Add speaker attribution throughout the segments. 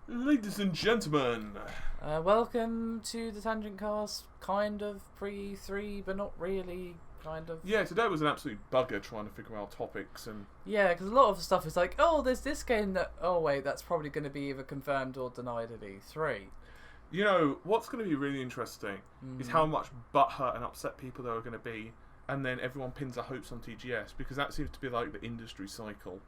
Speaker 1: Ladies and gentlemen,
Speaker 2: Welcome to the TangentCast, kind of pre-3, but not really, kind of.
Speaker 1: yeah, today was an absolute bugger trying to figure out topics and...
Speaker 2: Yeah, because a lot of the stuff is like, oh, there's this game that, oh wait, that's probably going to be either confirmed or denied at E3.
Speaker 1: You know, what's going to be really interesting is how much butthurt and upset people there are going to be, and then everyone pins their hopes on TGS, because that seems to be like the industry cycle.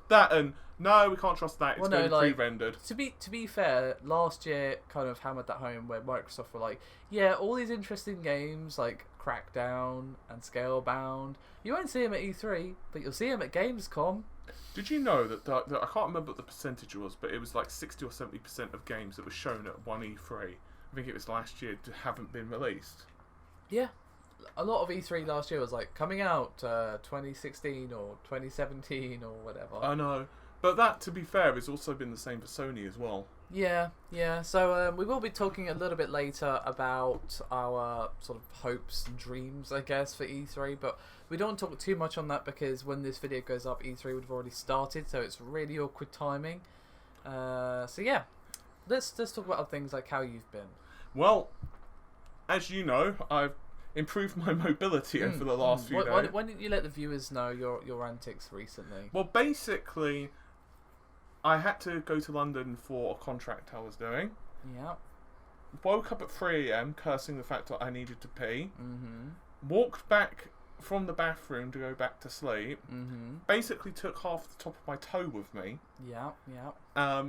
Speaker 1: That and, no, we can't trust that, it's going to be pre-rendered.
Speaker 2: To be fair, last year kind of hammered that home where Microsoft were like, yeah, all these interesting games like Crackdown and Scalebound, you won't see them at E3, but you'll see them at Gamescom.
Speaker 1: Did you know that I can't remember what the percentage was, but it was like 60 or 70% of games that were shown at one E3, I think it was last year, haven't been released?
Speaker 2: Yeah. A lot of E3 last year was like coming out 2016 or 2017 or whatever.
Speaker 1: I know. But that, to be fair, has also been the same for Sony as well.
Speaker 2: Yeah. So we will be talking a little bit later about our sort of hopes and dreams, I guess, for E3. But we don't talk too much on that because when this video goes up, E3 would have already started. So it's really awkward timing. So yeah, let's talk about other things like how you've been.
Speaker 1: Well, as you know, I've improved my mobility over the last few days.
Speaker 2: Why didn't you let the viewers know your antics recently?
Speaker 1: Well, basically, I had to go to London for a contract I was doing.
Speaker 2: Yeah.
Speaker 1: Woke up at 3 AM cursing the fact that I needed to pee. Walked back from the bathroom to go back to sleep. Basically took half the top of my toe with me.
Speaker 2: Yeah.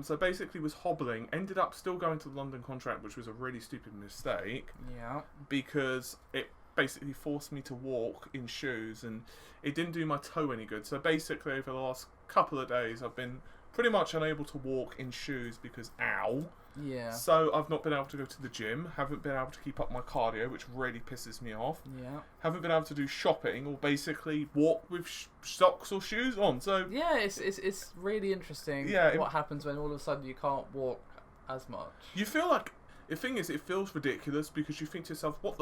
Speaker 1: So basically was hobbling. Ended up still going to the London contract, which was a really stupid mistake.
Speaker 2: Yeah.
Speaker 1: Because it basically forced me to walk in shoes, and it didn't do my toe any good. So basically, over the last couple of days, I've been pretty much unable to walk in shoes because ow.
Speaker 2: Yeah.
Speaker 1: So I've not been able to go to the gym, haven't been able to keep up my cardio, which really pisses me off.
Speaker 2: Yeah.
Speaker 1: Haven't been able to do shopping or basically walk with socks or shoes on. So
Speaker 2: yeah, it's really interesting what happens when all of a sudden you can't walk as much.
Speaker 1: You feel like, the thing is, it feels ridiculous because you think to yourself, what,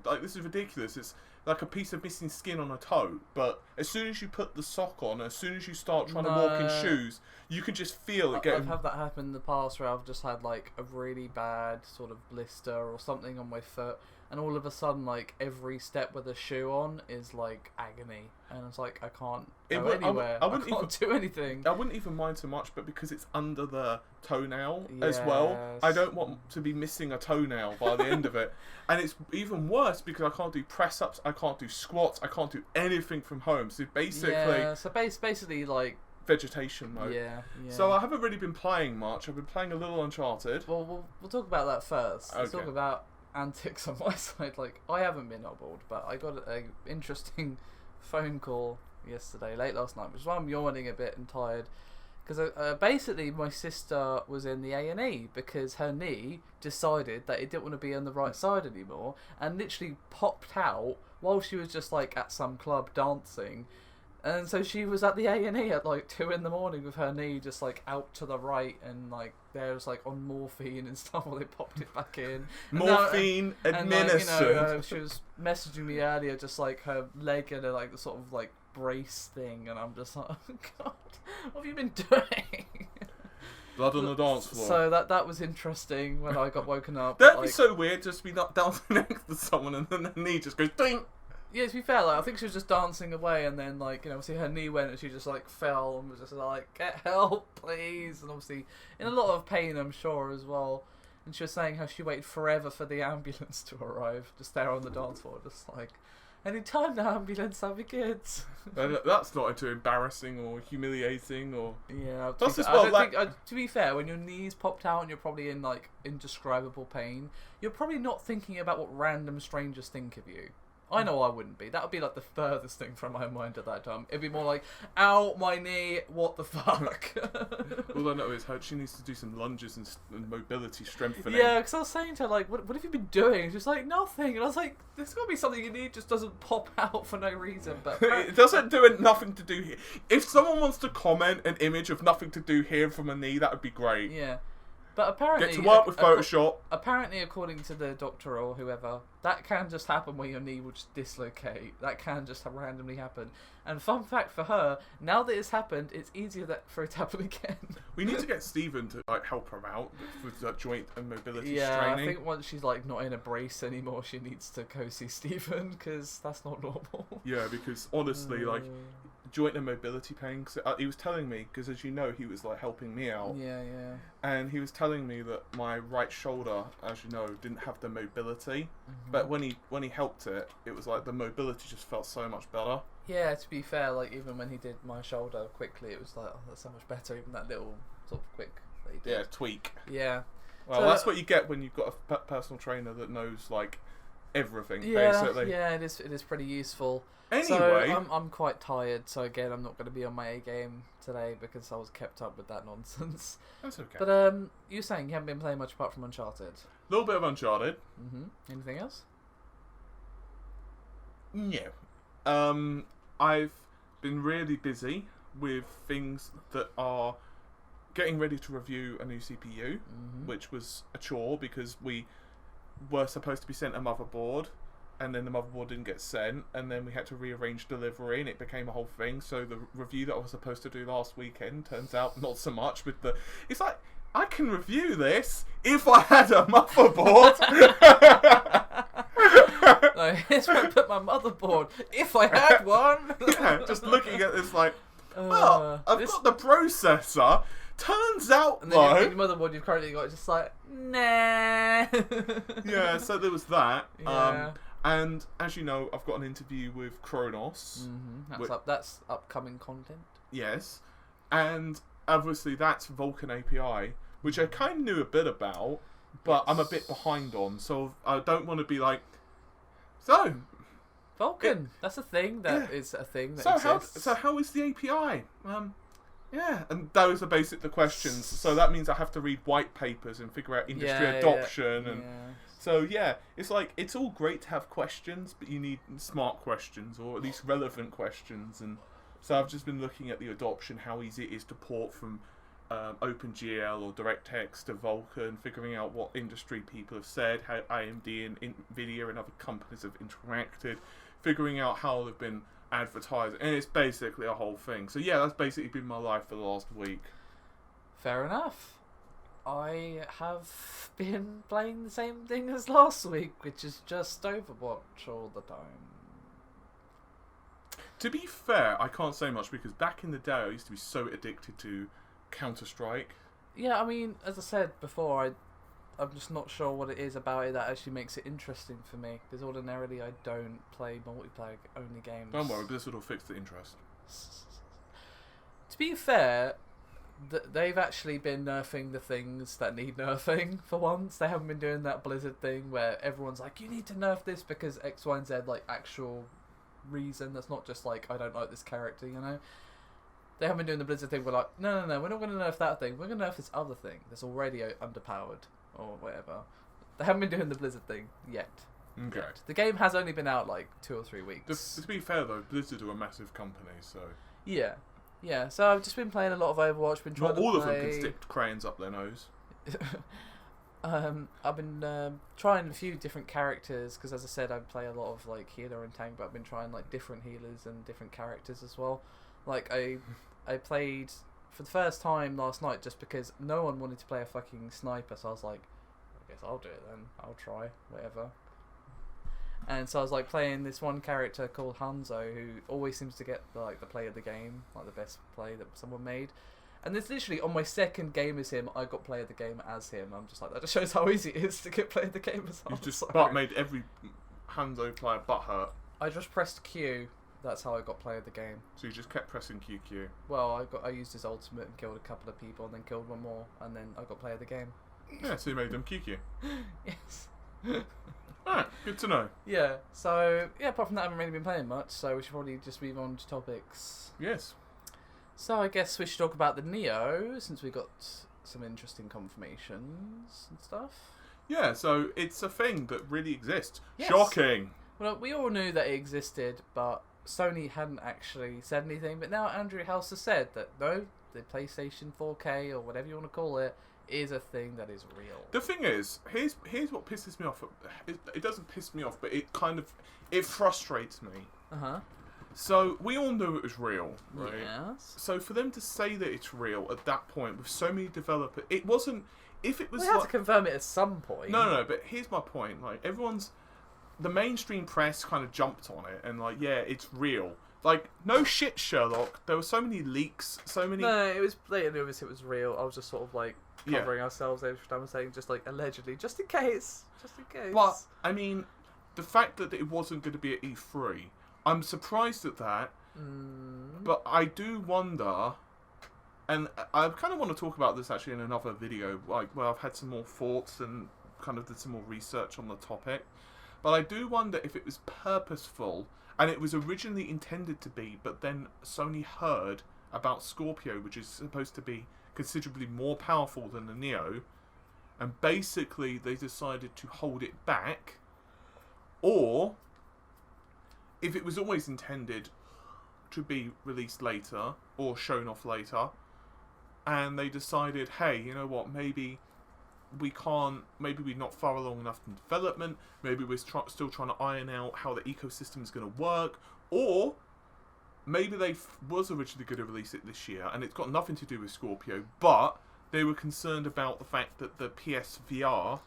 Speaker 1: like, this is ridiculous. It's like a piece of missing skin on a toe. But as soon as you put the sock on, as soon as you start trying to walk in shoes, you can just feel it getting...
Speaker 2: I've had that happen in the past where I've just had like a really bad sort of blister or something on my foot, and all of a sudden like every step with a shoe on is like agony, and it's like I can't go anywhere. I can't do anything.
Speaker 1: I wouldn't even mind so much, but because it's under the toenail as well, I don't want to be missing a toenail by the end of it. And it's even worse because I can't do press-ups, I can't do squats, I can't do anything from home. So basically like
Speaker 2: vegetation mode. Yeah.
Speaker 1: So I haven't really been playing much. I've been playing a little Uncharted.
Speaker 2: Well, we'll talk about that first. Okay. Let's talk about antics on my side. Like, I haven't been hobbled, but I got an interesting phone call yesterday, late last night, which is why I'm yawning a bit and tired. Because basically my sister was in the A&E because her knee decided that it didn't want to be on the right side anymore, and literally popped out while she was just like at some club dancing. And so she was at the A&E at like 2 in the morning with her knee just like out to the right, and like there was like on morphine and stuff while they popped it back in.
Speaker 1: Morphine administered.
Speaker 2: And, like, she was messaging me earlier, just like her leg in a like the sort of like brace thing, and I'm just like, oh god, what have you been doing?
Speaker 1: Blood on the dance floor.
Speaker 2: So that was interesting when I got woken up.
Speaker 1: That'd be so weird, just be dancing next to someone and then the knee just goes ding.
Speaker 2: Yeah, to be fair, like, I think she was just dancing away, and then, like, you know, obviously her knee went and she just, like, fell and was just like, get help, please. And obviously in a lot of pain, I'm sure, as well. And she was saying how she waited forever for the ambulance to arrive, just there on the dance floor, just like, any time the ambulance, that'd be good.
Speaker 1: That's not too embarrassing or humiliating or...
Speaker 2: Yeah,
Speaker 1: to
Speaker 2: be fair, when your knees popped out and you're probably in, like, indescribable pain, you're probably not thinking about what random strangers think of you. I know I wouldn't be. That would be like the furthest thing from my mind at that time. It'd be more like, ow, my knee, what the fuck?
Speaker 1: All I know is she needs to do some lunges and mobility strengthening.
Speaker 2: Yeah, because I was saying to her, like, what have you been doing? She was like, nothing. And I was like, there's got to be something you need, just doesn't pop out for no reason. But
Speaker 1: it doesn't do nothing to do here. If someone wants to comment an image of nothing to do here from a knee, that would be great.
Speaker 2: Yeah. But apparently,
Speaker 1: get to work with Photoshop.
Speaker 2: Apparently, according to the doctor or whoever, that can just happen where your knee will just dislocate. That can just randomly happen. And fun fact for her, now that it's happened, it's easier for it to happen again.
Speaker 1: We need to get Stephen to help her out with joint and mobility training.
Speaker 2: Yeah, I think once she's not in a brace anymore, she needs to go see Stephen because that's not normal.
Speaker 1: Yeah, because honestly, joint and mobility pain. Cause he was telling me, because as you know, he was helping me out.
Speaker 2: Yeah.
Speaker 1: And he was telling me that my right shoulder, as you know, didn't have the mobility. But when he helped it, it was the mobility just felt so much better.
Speaker 2: Yeah, to be fair, even when he did my shoulder quickly, it was oh, that's so much better. Even that little sort of quick that he did.
Speaker 1: Yeah, tweak.
Speaker 2: Yeah.
Speaker 1: Well, that's what you get when you've got a personal trainer that knows everything. Basically.
Speaker 2: Yeah, it is pretty useful.
Speaker 1: Anyway,
Speaker 2: so I'm quite tired. So again, I'm not going to be on my A game today because I was kept up with that nonsense.
Speaker 1: That's okay.
Speaker 2: But you were saying you haven't been playing much apart from Uncharted.
Speaker 1: A little bit of Uncharted.
Speaker 2: Anything else?
Speaker 1: No. I've been really busy with things that are getting ready to review a new CPU, which was a chore because we were supposed to be sent a motherboard, and then the motherboard didn't get sent, and then we had to rearrange delivery, and it became a whole thing. So the review that I was supposed to do last weekend turns out not so much with the... It's I can review this if I had a motherboard.
Speaker 2: Here's where I put my motherboard. If I had one.
Speaker 1: Yeah, just looking at this I've got the processor. Turns out,
Speaker 2: and then the motherboard you've currently got is just nah.
Speaker 1: Yeah, so there was that.
Speaker 2: Yeah.
Speaker 1: And as you know, I've got an interview with Kronos.
Speaker 2: That's upcoming content.
Speaker 1: Yes. And obviously that's Vulkan API, which I kind of knew a bit about, but I'm a bit behind on. So I don't want to be so...
Speaker 2: Vulkan, that's a thing that is a thing that exists.
Speaker 1: So how is the API? Yeah, and those are the questions. So that means I have to read white papers and figure out industry adoption and... So yeah, it's all great to have questions, but you need smart questions or at least relevant questions. And so I've just been looking at the adoption, how easy it is to port from OpenGL or DirectX to Vulkan, figuring out what industry people have said, how AMD and Nvidia and other companies have interacted, figuring out how they've been advertised, and it's basically a whole thing. So yeah, that's basically been my life for the last week.
Speaker 2: Fair enough. I have been playing the same thing as last week, which is just Overwatch all the time.
Speaker 1: To be fair, I can't say much because back in the day I used to be so addicted to Counter-Strike.
Speaker 2: Yeah, I mean, as I said before, I'm just not sure what it is about it that actually makes it interesting for me, because ordinarily I don't play multiplayer-only games.
Speaker 1: Don't worry, Blizzard will fix the interest.
Speaker 2: To be fair, they've actually been nerfing the things that need nerfing for once. They haven't been doing that Blizzard thing where everyone's like, you need to nerf this because X, Y, and Z, actual reason. That's not just I don't like this character, you know? They haven't been doing the Blizzard thing. We're like, no, we're not going to nerf that thing. We're going to nerf this other thing that's already underpowered or whatever. They haven't been doing the Blizzard thing yet.
Speaker 1: Okay.
Speaker 2: The game has only been out 2 or 3 weeks.
Speaker 1: To be fair though, Blizzard are a massive company, so...
Speaker 2: Yeah, so I've just been playing a lot of Overwatch. Been trying
Speaker 1: Not all
Speaker 2: to
Speaker 1: of them can stick crayons up their nose.
Speaker 2: I've been trying a few different characters because, as I said, I play a lot of healer and tank, but I've been trying different healers and different characters as well. I played for the first time last night just because no one wanted to play a fucking sniper, so I was like, I guess I'll do it then. I'll try, whatever. And so I was playing this one character called Hanzo, who always seems to get the play of the game, the best play that someone made. And this literally on my second game as him, I got play of the game as him. I'm just that just shows how easy it is to get play of the game as
Speaker 1: Hanzo. You just made every Hanzo player butthurt.
Speaker 2: I just pressed Q. That's how I got play of the game.
Speaker 1: So you just kept pressing QQ.
Speaker 2: Well, I used his ultimate and killed a couple of people, and then killed one more, and then I got play of the game.
Speaker 1: Yeah, so you made them QQ.
Speaker 2: Yes.
Speaker 1: Alright, good to know.
Speaker 2: Yeah, so, apart from that, I haven't really been playing much, so we should probably just move on to topics.
Speaker 1: Yes.
Speaker 2: So I guess we should talk about the Neo, since we got some interesting confirmations and stuff.
Speaker 1: Yeah, so it's a thing that really exists.
Speaker 2: Yes.
Speaker 1: Shocking!
Speaker 2: Well, we all knew that it existed, but Sony hadn't actually said anything, but now Andrew House has said that, no, the PlayStation 4K or whatever you want to call it is a thing that is real.
Speaker 1: The thing is, here's what pisses me off. It doesn't piss me off, but it frustrates me. So we all knew it was real, right?
Speaker 2: Yes.
Speaker 1: So for them to say that it's real at that point with so many developers, it wasn't. If it was,
Speaker 2: we had to confirm it at some point.
Speaker 1: No. But here's my point. Like the mainstream press kind of jumped on it and like, yeah, it's real. Like, no shit, Sherlock. There were so many leaks, so many.
Speaker 2: No, it was blatantly obvious it was real. I was just sort of like covering ourselves every time I'm saying just like allegedly, just in case.
Speaker 1: But I mean, the fact that it wasn't going to be at E3, I'm surprised at that. But I do wonder, and I kind of want to talk about this actually in another video, like where I've had some more thoughts and kind of did some more research on the topic. But I do wonder if it was purposeful, and it was originally intended to be, but then Sony heard about Scorpio, which is supposed to be considerably more powerful than the Neo, and basically they decided to hold it back, or if it was always intended to be released later or shown off later, and they decided, hey, you know what, maybe we're not far along enough in development, maybe we're still trying to iron out how the ecosystem is going to work, or maybe they was originally going to release it this year and it's got nothing to do with Scorpio, but they were concerned about the fact that the PSVR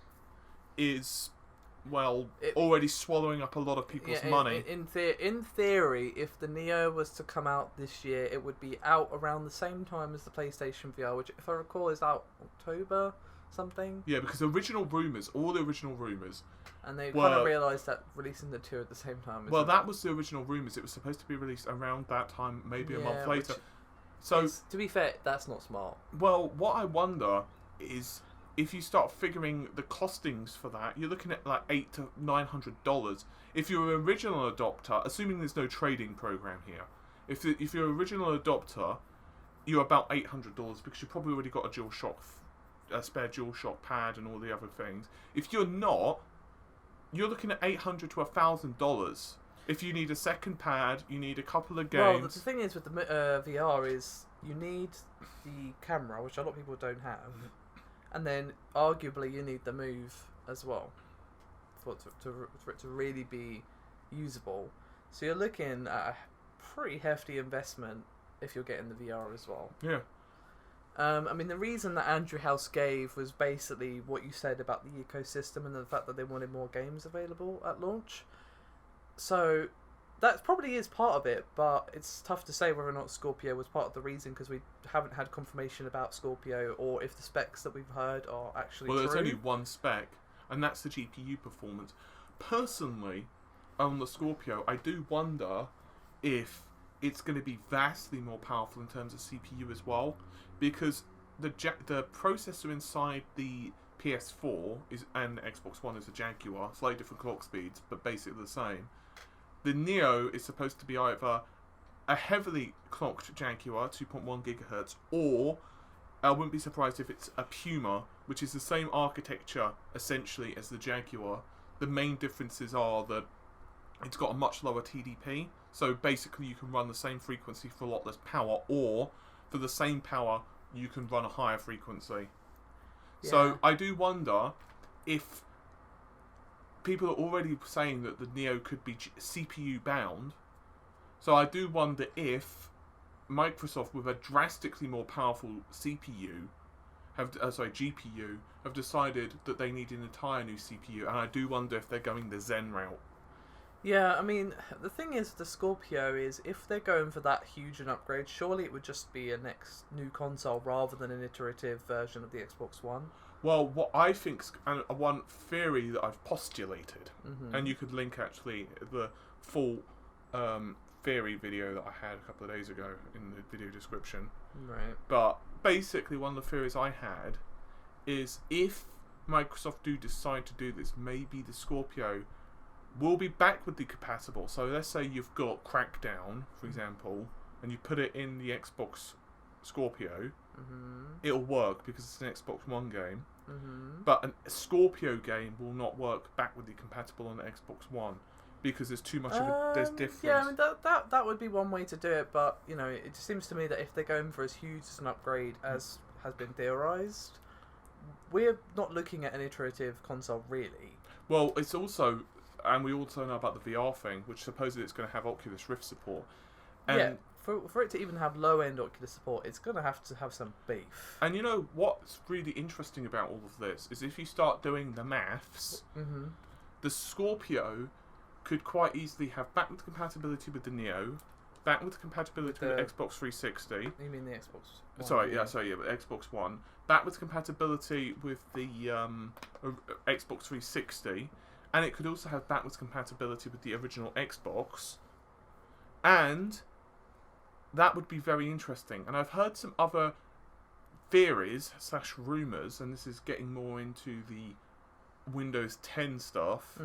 Speaker 1: is already swallowing up a lot of people's money.
Speaker 2: In theory, if the Neo was to come out this year, it would be out around the same time as the PlayStation VR, which, if I recall, is out October something.
Speaker 1: Yeah, because all the original rumours,
Speaker 2: and they kind of realised that releasing the two at the same time.
Speaker 1: That was the original rumours. It was supposed to be released around that time, maybe a month later. So,
Speaker 2: to be fair, that's not smart.
Speaker 1: Well, what I wonder is, if you start figuring the costings for that, you're looking at like $800 to $900. If you're an original adopter, assuming there's no trading program here, if you're an original adopter, you're about $800 because you've probably already got a spare DualShock pad and all the other things. If you're not, you're looking at $800 to $1,000. If you need a second pad, you need a couple of games.
Speaker 2: Well, the thing is with the VR is you need the camera, which a lot of people don't have. And then, arguably, you need the Move as well for it to really be usable. So you're looking at a pretty hefty investment if you're getting the VR as well.
Speaker 1: Yeah.
Speaker 2: I mean, the reason that Andrew House gave was basically what you said about the ecosystem and the fact that they wanted more games available at launch. So that probably is part of it, but it's tough to say whether or not Scorpio was part of the reason because we haven't had confirmation about Scorpio or if the specs that we've heard are actually true.
Speaker 1: Well, there's only one spec, and that's the GPU performance. Personally, on the Scorpio, I do wonder if it's going to be vastly more powerful in terms of CPU as well, because the processor inside the PS4 and Xbox One is a Jaguar, slightly different clock speeds, but basically the same. The Neo is supposed to be either a heavily clocked Jaguar, 2.1 GHz, or I wouldn't be surprised if it's a Puma, which is the same architecture essentially as the Jaguar. The main differences are that it's got a much lower TDP, so basically you can run the same frequency for a lot less power, or for the same power you can run a higher frequency. Yeah. So I do wonder if people are already saying that the Neo could be CPU bound. So I do wonder if Microsoft, with a drastically more powerful GPU, have decided that they need an entire new CPU, and I do wonder if they're going the Zen route.
Speaker 2: Yeah, I mean, the thing is, the Scorpio is, if they're going for that huge an upgrade, surely it would just be a next new console rather than an iterative version of the Xbox One.
Speaker 1: Well, what I think, and one theory that I've postulated, and you could link actually the full theory video that I had a couple of days ago in the video description.
Speaker 2: Right.
Speaker 1: But basically, one of the theories I had is if Microsoft do decide to do this, maybe the Scorpio will be backwardly compatible. So let's say you've got Crackdown, for example, and you put it in the Xbox Scorpio, it'll work because it's an Xbox One game. But a Scorpio game will not work backwardly compatible on the Xbox One. because there's too much of a there's difference.
Speaker 2: Yeah, I mean that would be one way to do it, but you know, it just seems to me that if they're going for as huge as an upgrade as has been theorized, we're not looking at an iterative console really.
Speaker 1: Well, it's also, and we also know about the VR thing, which supposedly it's going to have Oculus Rift support. And
Speaker 2: yeah, for it to even have low-end Oculus support, it's going to have some beef.
Speaker 1: And you know what's really interesting about all of this is if you start doing the maths, the Scorpio could quite easily have backwards compatibility with the Neo, backwards compatibility with the Xbox 360.
Speaker 2: You mean the Xbox One?
Speaker 1: Sorry, but Xbox One. Backwards compatibility with the Xbox 360, and it could also have backwards compatibility with the original Xbox, and that would be very interesting. And I've heard some other theories / rumours, and this is getting more into the Windows 10 stuff.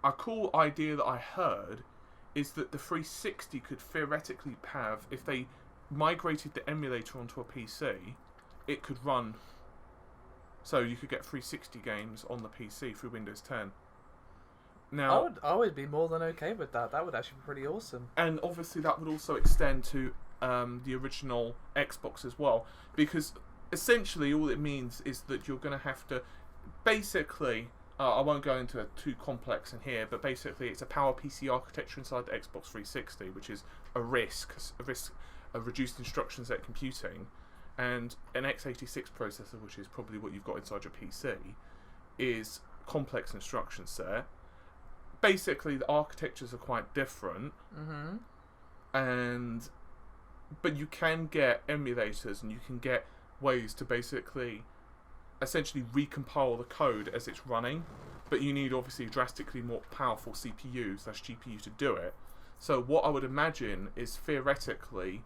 Speaker 1: A cool idea that I heard is that the 360 could theoretically have, if they migrated the emulator onto a PC, it could run. So you could get 360 games on the PC through Windows 10. Now,
Speaker 2: I would be more than okay with that. That would actually be pretty awesome.
Speaker 1: And obviously that would also extend to the original Xbox as well, because essentially all it means is that you're going to have to basically, I won't go into it too complex in here, but basically it's a PowerPC architecture inside the Xbox 360, which is a risk of reduced instruction set computing, and an x86 processor, which is probably what you've got inside your PC, is complex instruction set. Basically, the architectures are quite different, but you can get emulators and you can get ways to basically essentially recompile the code as it's running, but you need obviously drastically more powerful CPU/GPU to do it. So what I would imagine is theoretically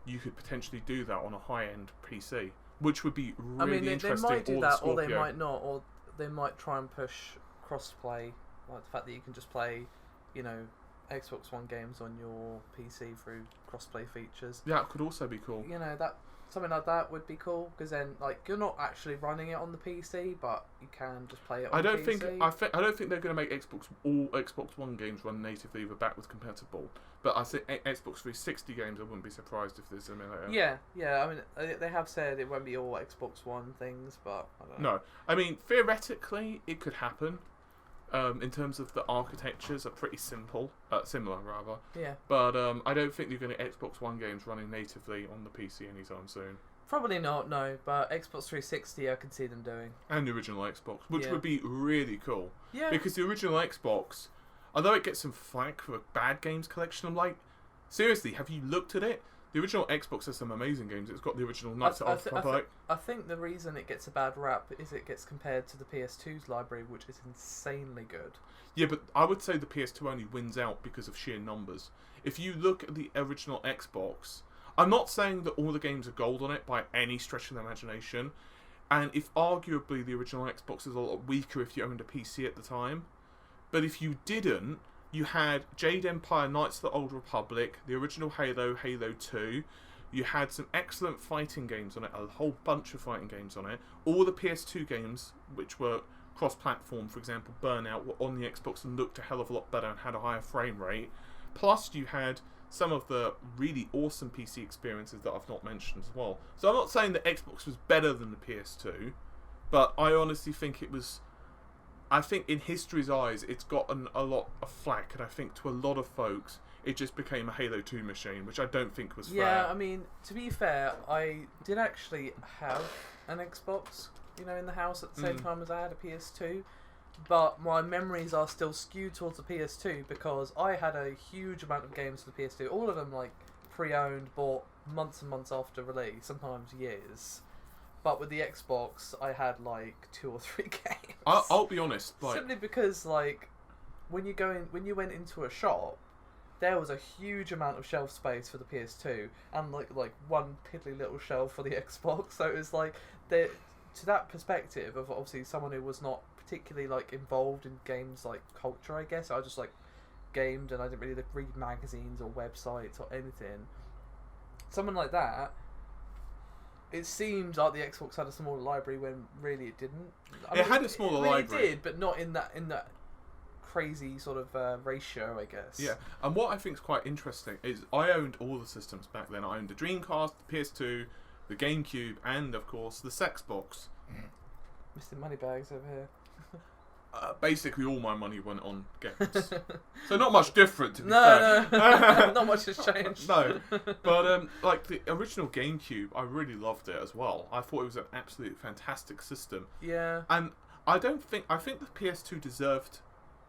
Speaker 1: you could potentially do that on a high-end PC, which would be really interesting.
Speaker 2: They might do that, or they might not, or they might try and push cross-play, like the fact that you can just play, you know, Xbox One games on your PC through cross-play features.
Speaker 1: Yeah, it could also be cool.
Speaker 2: You know, that something like that would be cool, because then, like, you're not actually running it on the PC, but you can just play it on the PC.
Speaker 1: I don't think they're going to make all Xbox One games run natively with backwards compatible. But I think Xbox 360 games, I wouldn't be surprised if there's a emulator.
Speaker 2: Yeah. I mean, they have said it won't be all Xbox One things, but I don't know.
Speaker 1: No, I mean theoretically it could happen. In terms of the architectures are pretty similar rather.
Speaker 2: Yeah.
Speaker 1: But I don't think you're going to get Xbox One games running natively on the PC anytime soon.
Speaker 2: Probably not, no. But Xbox 360, I can see them doing.
Speaker 1: And the original Xbox, which would be really cool.
Speaker 2: Yeah.
Speaker 1: Because the original Xbox, although it gets some flack for a bad games collection, I'm like, seriously, have you looked at it? The original Xbox has some amazing games. It's got the original Knights of the Republic.
Speaker 2: I think the reason it gets a bad rap is it gets compared to the PS2's library, which is insanely good.
Speaker 1: Yeah, but I would say the PS2 only wins out because of sheer numbers. If you look at the original Xbox, I'm not saying that all the games are gold on it by any stretch of the imagination, and if arguably the original Xbox is a lot weaker if you owned a PC at the time, but if you didn't, you had Jade Empire, Knights of the Old Republic, the original Halo, Halo 2. You had some excellent fighting games on it, a whole bunch of fighting games on it. All the PS2 games, which were cross-platform, for example, Burnout, were on the Xbox and looked a hell of a lot better and had a higher frame rate. Plus, you had some of the really awesome PC experiences that I've not mentioned as well. So I'm not saying that Xbox was better than the PS2, but I honestly think it was... I think in history's eyes, it's gotten a lot of flack, and I think to a lot of folks, it just became a Halo 2 machine, which I don't think was fair.
Speaker 2: Yeah, I mean, to be fair, I did actually have an Xbox, you know, in the house at the same time as I had a PS2, but my memories are still skewed towards the PS2 because I had a huge amount of games for the PS2, all of them like pre-owned, bought months and months after release, sometimes years. But with the Xbox, I had like 2 or 3 games.
Speaker 1: I'll be honest, like,
Speaker 2: simply because like when you went into a shop, there was a huge amount of shelf space for the PS2 and like one piddly little shelf for the Xbox. So it was like to that perspective of obviously someone who was not particularly like involved in games like culture, I guess. I just like gamed and I didn't really read magazines or websites or anything. Someone like that. It seems like the Xbox had a smaller library when really it didn't.
Speaker 1: It had a smaller library.
Speaker 2: It did, but not in that crazy sort of ratio, I guess.
Speaker 1: Yeah, and what I think is quite interesting is I owned all the systems back then. I owned the Dreamcast, the PS2, the GameCube, and of course the Xbox.
Speaker 2: Mr. Moneybags over here.
Speaker 1: Basically, all my money went on games, so not much different. To be fair.
Speaker 2: No, not much has changed.
Speaker 1: No, but like the original GameCube, I really loved it as well. I thought it was an absolutely fantastic system.
Speaker 2: Yeah,
Speaker 1: and I think the PS2 deserved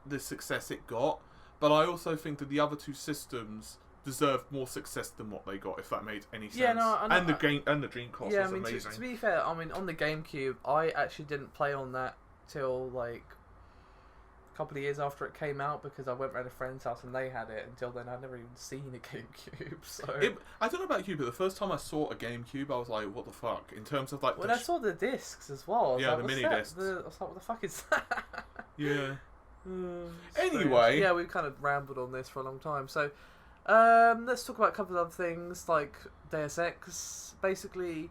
Speaker 1: the success it got, but I also think that the other two systems deserved more success than what they got, if that made any sense.
Speaker 2: Yeah, no,
Speaker 1: and the Dreamcast was amazing.
Speaker 2: To be fair, I mean, on the GameCube, I actually didn't play on that till like a couple of years after it came out, because I went round a friend's house and they had it. Until then, I'd never even seen a GameCube. So
Speaker 1: I don't know about you, but the first time I saw a GameCube, I was like, "What the fuck?" In terms of like,
Speaker 2: when I saw the discs as well,
Speaker 1: yeah, the mini discs.
Speaker 2: I was like, "What the fuck is that?"
Speaker 1: Yeah. Anyway,
Speaker 2: yeah, we've kind of rambled on this for a long time. So, let's talk about a couple of other things like Deus Ex. Basically,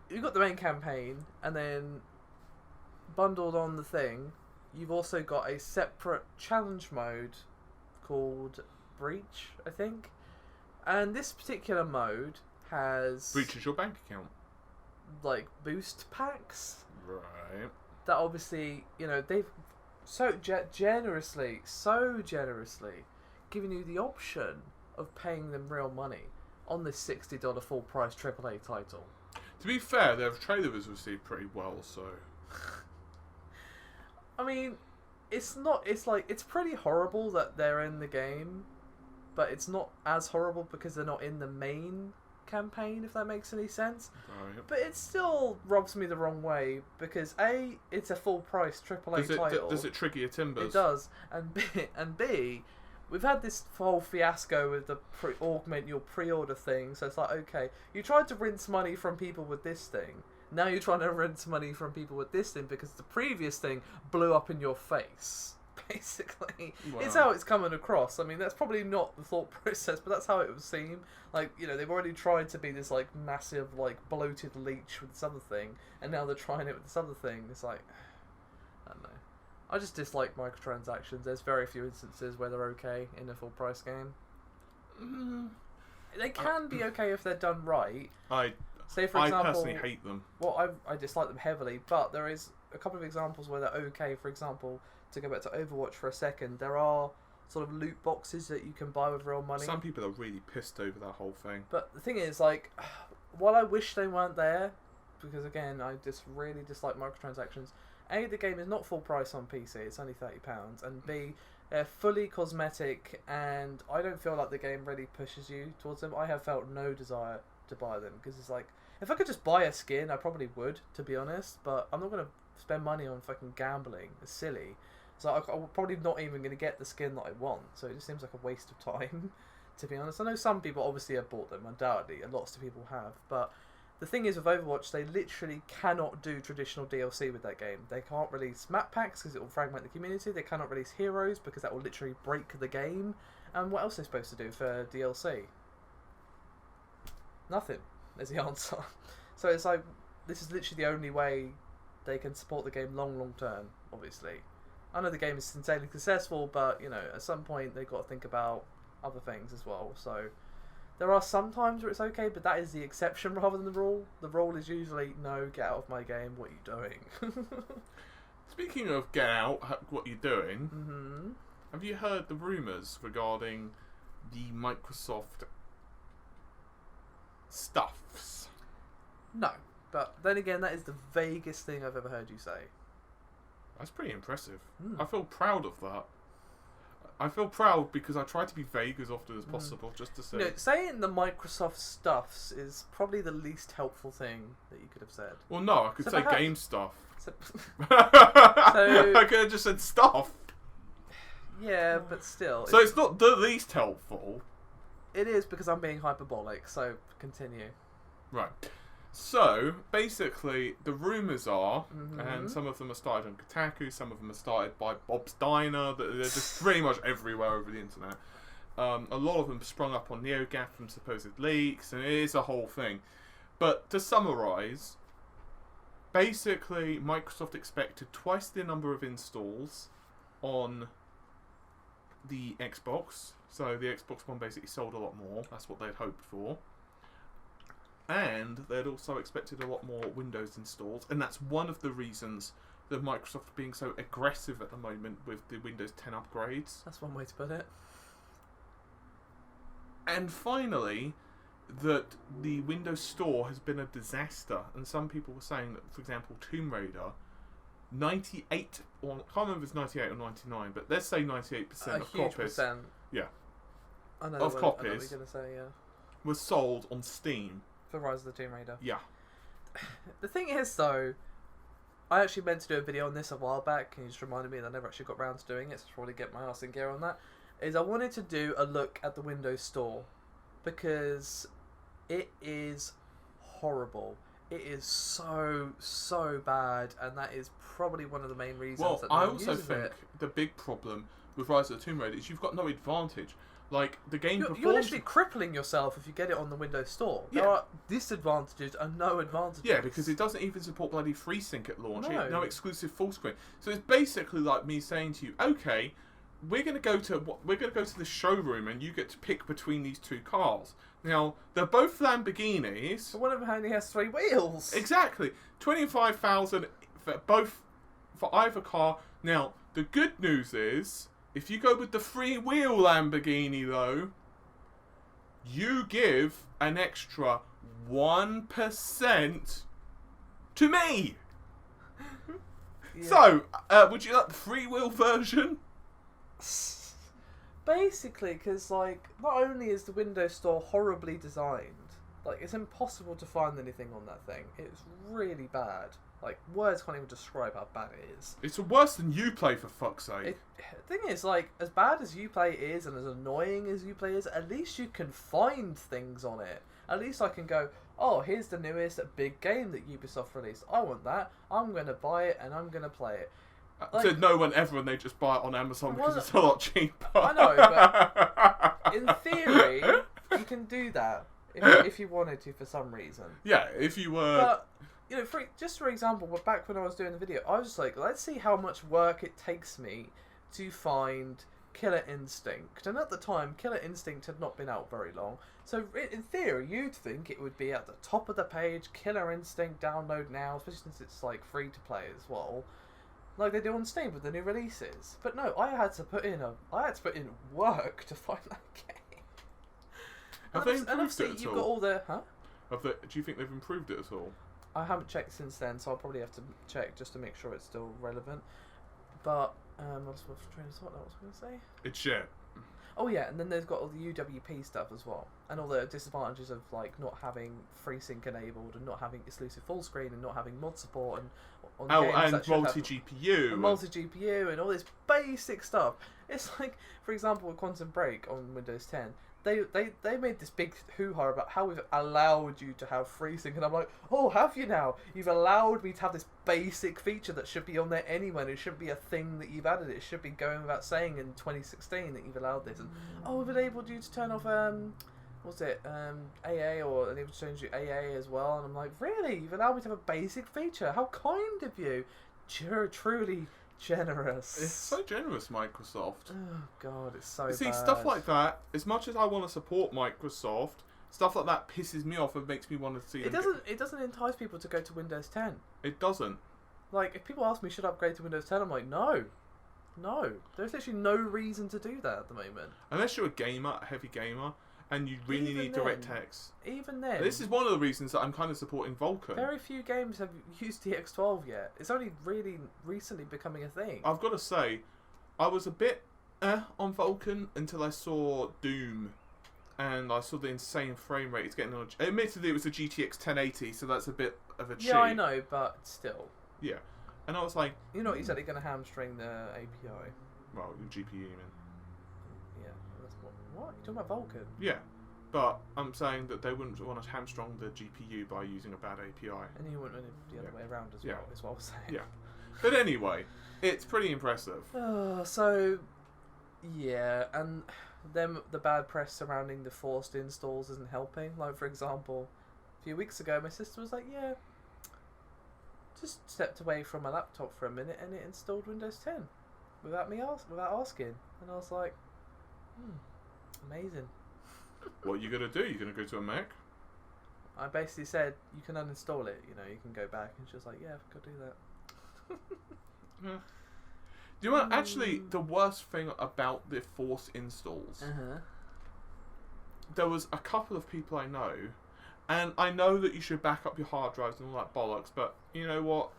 Speaker 2: you've got the main campaign, and then bundled on the thing, you've also got a separate challenge mode called Breach, I think. And this particular mode has...
Speaker 1: breaches your bank account.
Speaker 2: Like, boost packs.
Speaker 1: Right.
Speaker 2: That obviously, you know, they've so generously given you the option of paying them real money on this $60 full price AAA title.
Speaker 1: To be fair, their trailer was received pretty well, so...
Speaker 2: I mean, it's pretty horrible that they're in the game, but it's not as horrible because they're not in the main campaign, if that makes any sense.
Speaker 1: Right.
Speaker 2: But it still rubs me the wrong way, because A, it's a full price AAA title.
Speaker 1: Does it trigger your timbers?
Speaker 2: It does. And B, we've had this whole fiasco with the augment your pre-order thing, so it's like, okay, you tried to rinse money from people with this thing. Now you're trying to rinse money from people with this thing because the previous thing blew up in your face. Basically, wow. It's how it's coming across. I mean, that's probably not the thought process, but that's how it would seem. Like, you know, they've already tried to be this like massive, like bloated leech with this other thing, and now they're trying it with this other thing. It's like, I don't know. I just dislike microtransactions. There's very few instances where they're okay in a full price game. They can be okay if they're done right. Say, for example,
Speaker 1: I personally hate them.
Speaker 2: Well, I dislike them heavily, but there is a couple of examples where they're okay. For example, to go back to Overwatch for a second, there are sort of loot boxes that you can buy with real money.
Speaker 1: Some people are really pissed over that whole thing.
Speaker 2: But the thing is, like, while I wish they weren't there, because again, I just really dislike microtransactions. A, the game is not full price on PC, it's only £30, and B, they're fully cosmetic, and I don't feel like the game really pushes you towards them. I have felt no desire to buy them, because it's like, if I could just buy a skin, I probably would, to be honest, but I'm not going to spend money on fucking gambling. It's silly. So I'm probably not even going to get the skin that I want, so it just seems like a waste of time, to be honest. I know some people obviously have bought them, undoubtedly, and lots of people have, but the thing is with Overwatch, they literally cannot do traditional DLC with that game. They can't release map packs because it will fragment the community, they cannot release heroes because that will literally break the game, and what else are they supposed to do for DLC? Nothing is the answer. So it's like, this is literally the only way they can support the game long term, obviously. I know the game is insanely successful, but, you know, at some point they've got to think about other things as well. So there are some times where it's okay, but that is the exception rather than the rule. The rule is usually, no, get out of my game, what are you doing?
Speaker 1: Speaking of get out, what you're doing, have you heard the rumours regarding the Microsoft stuffs?
Speaker 2: No, but then again, that is the vaguest thing I've ever heard you say.
Speaker 1: That's pretty impressive. I feel proud of that. I feel proud because I try to be vague as often as possible, just to say.
Speaker 2: No, saying the Microsoft stuffs is probably the least helpful thing that you could have said.
Speaker 1: Well, no, I could say game stuff.
Speaker 2: I
Speaker 1: could have just said stuff.
Speaker 2: Yeah, but still.
Speaker 1: So it's not the least helpful.
Speaker 2: It is, because I'm being hyperbolic, so continue. Right.
Speaker 1: So, basically, the rumours are, and some of them are started on Kotaku, some of them are started by Bob's Diner, they're just pretty much everywhere over the internet. A lot of them sprung up on NeoGAF from supposed leaks, and it is a whole thing. But to summarise, basically, Microsoft expected twice the number of installs on the Xbox. So the Xbox One basically sold a lot more. That's what they'd hoped for. And they'd also expected a lot more Windows installs. And that's one of the reasons that Microsoft being so aggressive at the moment with the Windows 10 upgrades.
Speaker 2: That's one way to put it.
Speaker 1: And finally, that the Windows Store has been a disaster. And some people were saying that, for example, Tomb Raider, 98, or I can't remember if it's 98 or 99, but let's say 98% of copies.
Speaker 2: Percent.
Speaker 1: Yeah.
Speaker 2: I know
Speaker 1: of
Speaker 2: what
Speaker 1: copies
Speaker 2: you're going to say, yeah.
Speaker 1: was sold on Steam.
Speaker 2: For Rise of the Tomb Raider.
Speaker 1: Yeah.
Speaker 2: The thing is, though, I actually meant to do a video on this a while back, and you just reminded me, and I never actually got round to doing it, so I'll probably get my ass in gear on that, is I wanted to do a look at the Windows Store, because it is horrible. It is so bad, and that is probably one of the main reasons that no one uses it. I also think
Speaker 1: the big problem with Rise of the Tomb Raider is you've got no advantage. Like, the game performs...
Speaker 2: You're literally crippling yourself if you get it on the Windows Store. Yeah. There are disadvantages and no advantages.
Speaker 1: Yeah, because it doesn't even support bloody FreeSync at launch.
Speaker 2: No.
Speaker 1: No exclusive full screen. So it's basically like me saying to you, okay, we're going to go to the showroom and you get to pick between these two cars. Now, they're both Lamborghinis.
Speaker 2: But one of them only has 3 wheels.
Speaker 1: Exactly. 25,000 for either car. Now, the good news is, if you go with the 3-wheel Lamborghini, though, you give an extra 1% to me. Yeah. So, would you like the 3-wheel version?
Speaker 2: Basically, because, like, not only is the Windows Store horribly designed, like, it's impossible to find anything on that thing. It's really bad. Like, words can't even describe how bad it is.
Speaker 1: It's worse than Uplay, for fuck's sake.
Speaker 2: The thing is, like, as bad as Uplay is and as annoying as Uplay is, at least you can find things on it. At least I can go, oh, here's the newest big game that Ubisoft released. I want that. I'm going to buy it and I'm going to play it.
Speaker 1: Like, so no one ever, and they just buy it on Amazon because it's a lot cheaper.
Speaker 2: I know, but in theory, you can do that if you wanted to for some reason.
Speaker 1: Yeah, if you were...
Speaker 2: But, you know, just for example, back when I was doing the video, I was just like, let's see how much work it takes me to find Killer Instinct. And at the time, Killer Instinct had not been out very long. So in theory, you'd think it would be at the top of the page, Killer Instinct, download now, especially since it's like free to play as well. Like they do on Steam with the new releases. But no, I had to put in work to find that game.
Speaker 1: Have they improved it at
Speaker 2: you've
Speaker 1: all?
Speaker 2: Got all the
Speaker 1: do you think they've improved it at all?
Speaker 2: I haven't checked since then, so I'll probably have to check just to make sure it's still relevant. But I was trying to sort out what I was going to say.
Speaker 1: It's shit.
Speaker 2: Oh yeah, and then there's got all the UWP stuff as well, and all the disadvantages of like not having FreeSync enabled, and not having exclusive full screen, and not having mod support, and
Speaker 1: and multi GPU,
Speaker 2: and multi GPU, and all this basic stuff. It's like, for example, with Quantum Break on Windows 10, they made this big hoo-ha about how we've allowed you to have FreeSync, and I'm like, oh, have you now? You've allowed me to have this basic feature that should be on there anyway, and it shouldn't be a thing that you've added. It should be going without saying in 2016 that you've allowed this. And oh, we've enabled you to turn off AA, or enabled to change your AA as well. And I'm like, really? You've allowed me to have a basic feature? How kind of you. You're truly generous.
Speaker 1: It's so generous, Microsoft.
Speaker 2: Oh god, it's so
Speaker 1: See,
Speaker 2: bad.
Speaker 1: stuff like that, as much as I want to support Microsoft, stuff like that pisses me off and makes me want to see
Speaker 2: it doesn't entice people to go to Windows 10.
Speaker 1: It doesn't.
Speaker 2: Like, if people ask me, should I upgrade to Windows 10? I'm like, no. There's actually no reason to do that at the moment.
Speaker 1: Unless you're a heavy gamer, and you really need DirectX.
Speaker 2: Even then.
Speaker 1: This is one of the reasons that I'm kind of supporting Vulkan.
Speaker 2: Very few games have used DX12 yet. It's only really recently becoming a thing.
Speaker 1: I've got to say, I was a bit on Vulkan until I saw Doom. And I saw the insane frame rate it's getting on. Admittedly, it was a GTX 1080, so that's a bit of a cheat.
Speaker 2: Yeah, I know, but still.
Speaker 1: Yeah. And I was like...
Speaker 2: You know what you said, you're going to hamstring the API.
Speaker 1: Well, your GPU, you mean.
Speaker 2: Yeah, that's what? You're talking about Vulkan?
Speaker 1: Yeah. But I'm saying that they wouldn't want to hamstrung the GPU by using a bad API.
Speaker 2: And you wouldn't want it the other way around as well, is what I was saying.
Speaker 1: Yeah. But anyway, it's pretty impressive.
Speaker 2: So, yeah, and the bad press surrounding the forced installs isn't helping. Like, for example, a few weeks ago, my sister was like, yeah, just stepped away from my laptop for a minute and it installed Windows 10. without asking, and I was like, amazing.
Speaker 1: What are you gonna do? You're gonna go to a Mac?
Speaker 2: I basically said you can uninstall it. You know, you can go back, and she was like, yeah, I've got to do that.
Speaker 1: Yeah. Do you know actually the worst thing about the force installs? There was a couple of people I know, and I know that you should back up your hard drives and all that bollocks, but you know what?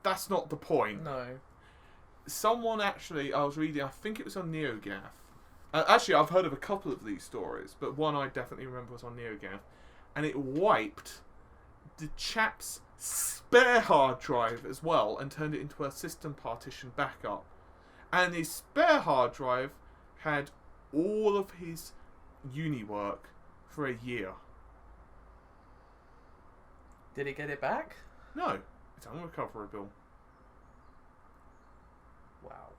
Speaker 1: That's not the point.
Speaker 2: No.
Speaker 1: Someone actually, I was reading, I think it was on NeoGAF. Actually, I've heard of a couple of these stories, but one I definitely remember was on NeoGAF, and it wiped the chap's spare hard drive as well and turned it into a system partition backup. And his spare hard drive had all of his uni work for a year.
Speaker 2: Did he get it back?
Speaker 1: No, it's unrecoverable.
Speaker 2: Wow.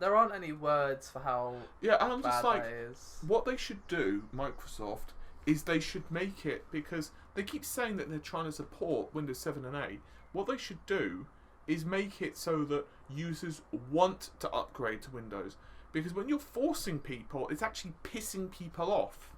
Speaker 2: There aren't any words for how
Speaker 1: and I'm just
Speaker 2: bad
Speaker 1: like,
Speaker 2: that is.
Speaker 1: what they should do, Microsoft, is they should make it, because they keep saying that they're trying to support Windows 7 and 8. What they should do is make it so that users want to upgrade to Windows. Because when you're forcing people, it's actually pissing people off.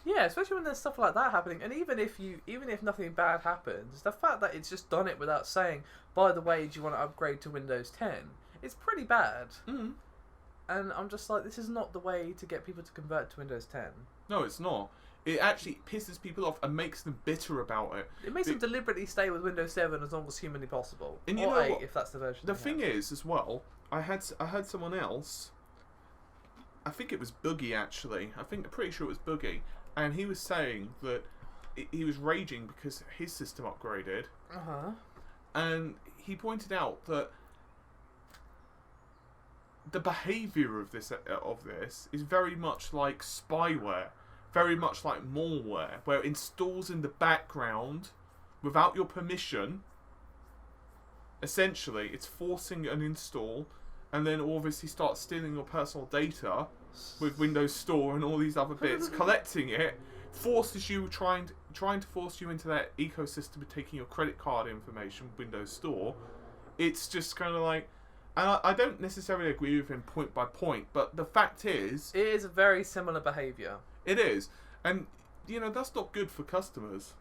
Speaker 2: Yeah, especially when there's stuff like that happening, and even if nothing bad happens, the fact that it's just done it without saying, by the way, do you want to upgrade to Windows 10? It's pretty bad. And I'm just like, this is not the way to get people to convert to Windows 10.
Speaker 1: No, it's not. It actually pisses people off and makes them bitter about it.
Speaker 2: It makes them deliberately stay with Windows 7 as long as humanly possible.
Speaker 1: And you
Speaker 2: or
Speaker 1: know
Speaker 2: 8
Speaker 1: what?
Speaker 2: if that's the version.
Speaker 1: The thing is, as well, I heard someone else. I think it was Boogie actually. I'm pretty sure it was Boogie, and he was saying that he was raging because his system upgraded. And he pointed out that the behaviour of this is very much like spyware, very much like malware, where it installs in the background without your permission. Essentially, it's forcing an install, and then obviously starts stealing your personal data with Windows Store and all these other bits, collecting it, forces you trying to force you into that ecosystem of taking your credit card information, Windows Store. It's just kind of like. And I don't necessarily agree with him point by point, but the fact is...
Speaker 2: It is a very similar behaviour.
Speaker 1: It is. And, you know, that's not good for customers.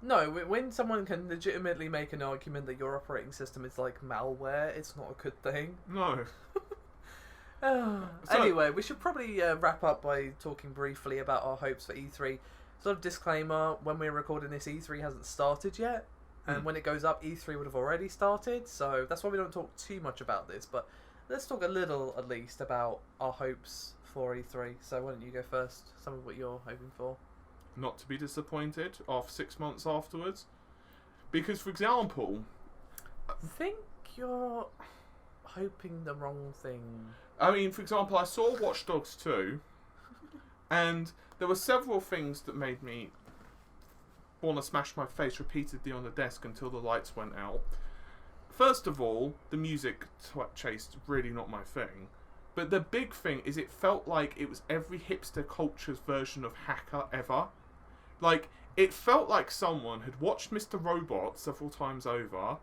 Speaker 2: No, when someone can legitimately make an argument that your operating system is like malware, it's not a good thing.
Speaker 1: No.
Speaker 2: Anyway, we should probably wrap up by talking briefly about our hopes for E3. Sort of disclaimer, when we're recording this, E3 hasn't started yet. And when it goes up, E3 would have already started, so that's why we don't talk too much about this. But let's talk a little, at least, about our hopes for E3. So why don't you go first? Some of what you're hoping for.
Speaker 1: Not to be disappointed after 6 months afterwards. Because, for example...
Speaker 2: I think you're hoping the wrong thing.
Speaker 1: I mean, for example, I saw Watch Dogs 2, and there were several things that made me want to smash my face repeatedly on the desk until the lights went out. First of all, the music chase really not my thing. But the big thing is it felt like it was every hipster culture's version of Hacker ever. Like, it felt like someone had watched Mr. Robot several times over,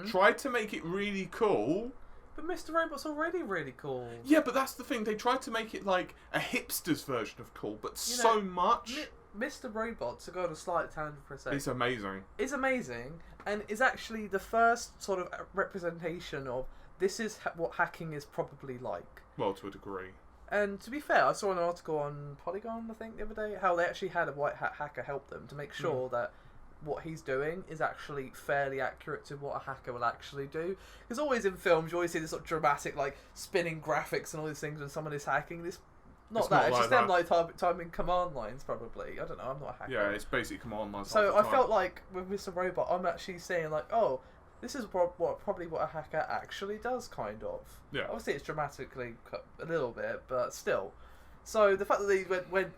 Speaker 1: tried to make it really cool.
Speaker 2: But Mr. Robot's already really cool.
Speaker 1: Yeah, but that's the thing. They tried to make it like a hipster's version of cool, but so much...
Speaker 2: Mr. Robot, to go on a slight tangent for a second,
Speaker 1: it's amazing.
Speaker 2: It's amazing, and is actually the first sort of representation of this is what hacking is probably like.
Speaker 1: Well, to a degree.
Speaker 2: And to be fair, I saw an article on Polygon, I think, the other day, how they actually had a white hat hacker help them to make sure that what he's doing is actually fairly accurate to what a hacker will actually do. Because always in films, you always see this sort of dramatic, like, spinning graphics and all these things when someone is hacking. It's just them like typing command lines, probably. I don't know, I'm not a hacker.
Speaker 1: Yeah, it's basically command lines.
Speaker 2: So I felt like with Mr. Robot, I'm actually saying like, oh, this is probably what a hacker actually does, kind of.
Speaker 1: Yeah.
Speaker 2: Obviously, it's dramatically cut a little bit, but still. So the fact that they went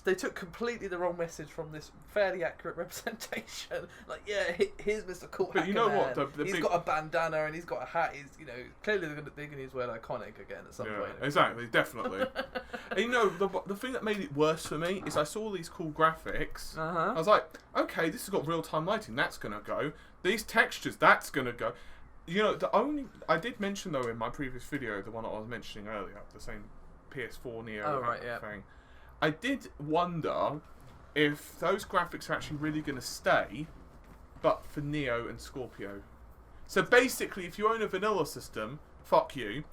Speaker 2: they took completely the wrong message from this fairly accurate representation. Like, yeah, here's Mr. Cool.
Speaker 1: But you know what?
Speaker 2: He's got a bandana and he's got a hat. He's, you know, clearly they're going to use the word iconic again at some point.
Speaker 1: Exactly, definitely. And you know, the thing that made it worse for me is I saw these cool graphics. I was like, okay, this has got real-time lighting. That's going to go. These textures, that's going to go. You know, I did mention, though, in my previous video, the one that I was mentioning earlier, the same PS4 Neo thing. I did wonder if those graphics are actually really going to stay, but for Neo and Scorpio. So basically, if you own a vanilla system, fuck you.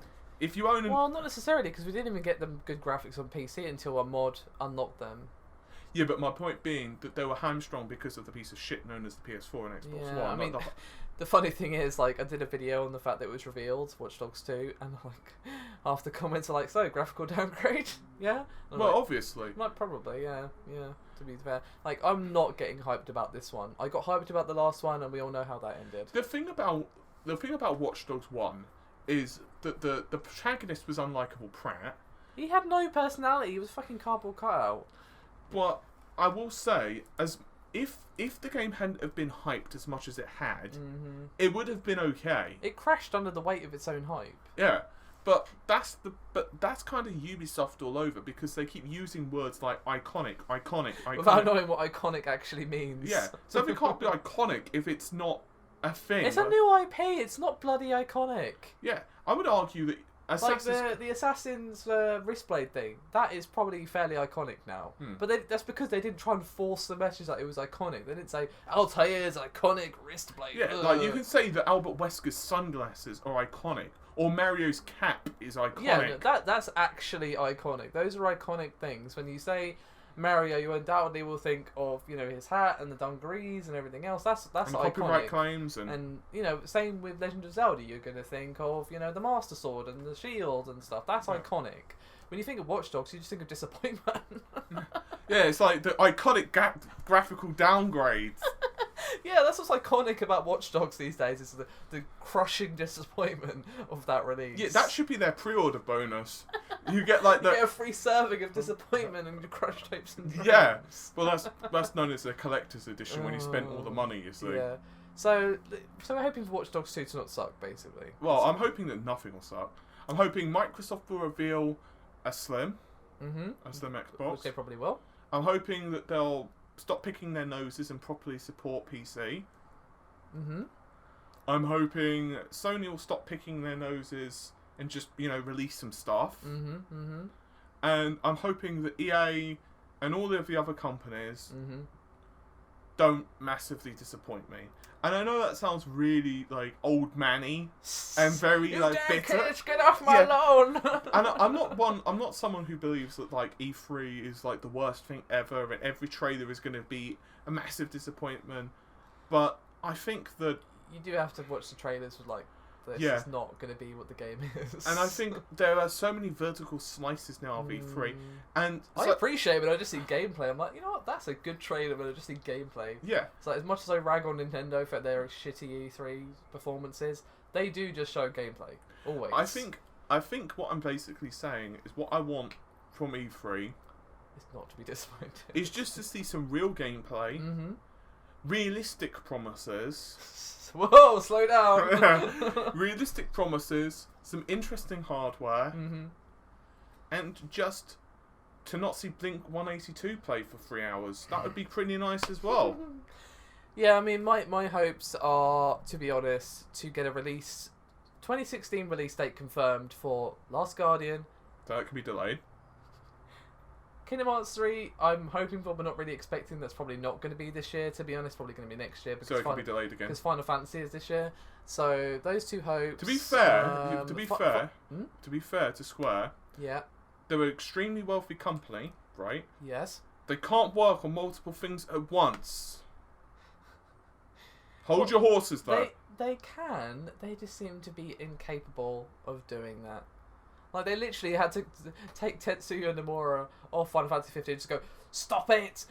Speaker 1: If you own
Speaker 2: well, not necessarily, because we didn't even get them good graphics on PC until a mod unlocked them.
Speaker 1: Yeah, but my point being that they were hamstrung because of the piece of shit known as the PS4 and Xbox One.
Speaker 2: I mean, the funny thing is, like, I did a video on the fact that it was revealed, Watch Dogs 2, and, like, half the comments are like, so, graphical downgrade? Yeah?
Speaker 1: Well, obviously.
Speaker 2: Like, probably, yeah, to be fair. Like, I'm not getting hyped about this one. I got hyped about the last one, and we all know how that ended.
Speaker 1: The thing about Watch Dogs 1 is that the protagonist was unlikable prat.
Speaker 2: He had no personality, he was fucking cardboard cutout.
Speaker 1: But I will say, if the game hadn't have been hyped as much as it had, it would have been okay.
Speaker 2: It crashed under the weight of its own hype.
Speaker 1: Yeah, but that's kind of Ubisoft all over, because they keep using words like iconic.
Speaker 2: Without knowing what iconic actually means.
Speaker 1: Yeah, something can't be iconic if it's not a thing.
Speaker 2: It's a new IP. It's not bloody iconic.
Speaker 1: Yeah, I would argue that.
Speaker 2: Like the Assassin's wristblade thing, that is probably fairly iconic now. But that's because they didn't try and force the message that it was iconic. They didn't say Altair's iconic wristblade.
Speaker 1: Yeah, like you can say that Albert Wesker's sunglasses are iconic, or Mario's cap is iconic.
Speaker 2: Yeah, no, that's actually iconic. Those are iconic things. When you say Mario, you undoubtedly will think of, you know, his hat and the dungarees and everything else. That's and iconic.
Speaker 1: Copyright claims
Speaker 2: and you know, same with Legend of Zelda. You're going to think of, you know, the Master Sword and the shield and stuff. That's iconic. When you think of Watch Dogs, you just think of disappointment.
Speaker 1: Yeah, it's like the iconic graphical downgrades.
Speaker 2: Yeah, that's what's iconic about Watch Dogs these days, is the crushing disappointment of that release.
Speaker 1: Yeah, that should be their pre-order bonus. You get like
Speaker 2: you get a free serving of disappointment and crushed hopes and dreams.
Speaker 1: Yeah, well that's known as a collector's edition when you spent all the money, you see.
Speaker 2: Yeah. So we're hoping for Watch Dogs 2 to not suck, basically.
Speaker 1: Well, I'm hoping that nothing will suck. I'm hoping Microsoft will reveal a Slim Xbox.
Speaker 2: Which they probably will.
Speaker 1: I'm hoping that they'll stop picking their noses and properly support PC. I'm hoping Sony will stop picking their noses and just, you know, release some stuff. And I'm hoping that EA and all of the other companies don't massively disappoint me. And I know that sounds really like old manny and very like bitter.
Speaker 2: Get off my lawn.
Speaker 1: And I'm not someone who believes that like E3 is like the worst thing ever and every trailer is going to be a massive disappointment. But I think that
Speaker 2: you do have to watch the trailers with like, this is not going to be what the game is.
Speaker 1: And I think there are so many vertical slices now of E3. And
Speaker 2: I appreciate it, but I just see gameplay. I'm like, you know what? That's a good trailer, but I just see gameplay.
Speaker 1: Yeah.
Speaker 2: So as much as I rag on Nintendo for their shitty E3 performances, they do just show gameplay. Always.
Speaker 1: I think what I'm basically saying is what I want from E3
Speaker 2: is not to be disappointed.
Speaker 1: Is just to see some real gameplay, realistic promises.
Speaker 2: Whoa, slow down.
Speaker 1: Realistic promises, some interesting hardware, and just to not see Blink 182 play for 3 hours. That would be pretty nice as well.
Speaker 2: Yeah, I mean, my hopes are, to be honest, to get a 2016 release date confirmed for Last Guardian.
Speaker 1: That could be delayed.
Speaker 2: Kingdom Hearts 3, I'm hoping for, but not really expecting. That's probably not going to be this year, to be honest. Probably going to be next year.
Speaker 1: So it could be delayed again.
Speaker 2: Because Final Fantasy is this year. So those two hopes.
Speaker 1: To be fair, to be fair to Square, they're an extremely wealthy company, right?
Speaker 2: Yes.
Speaker 1: They can't work on multiple things at once. Hold your horses, though.
Speaker 2: They can. They just seem to be incapable of doing that. Like, they literally had to take Tetsuya Nomura off Final Fantasy 15 and just go, stop it,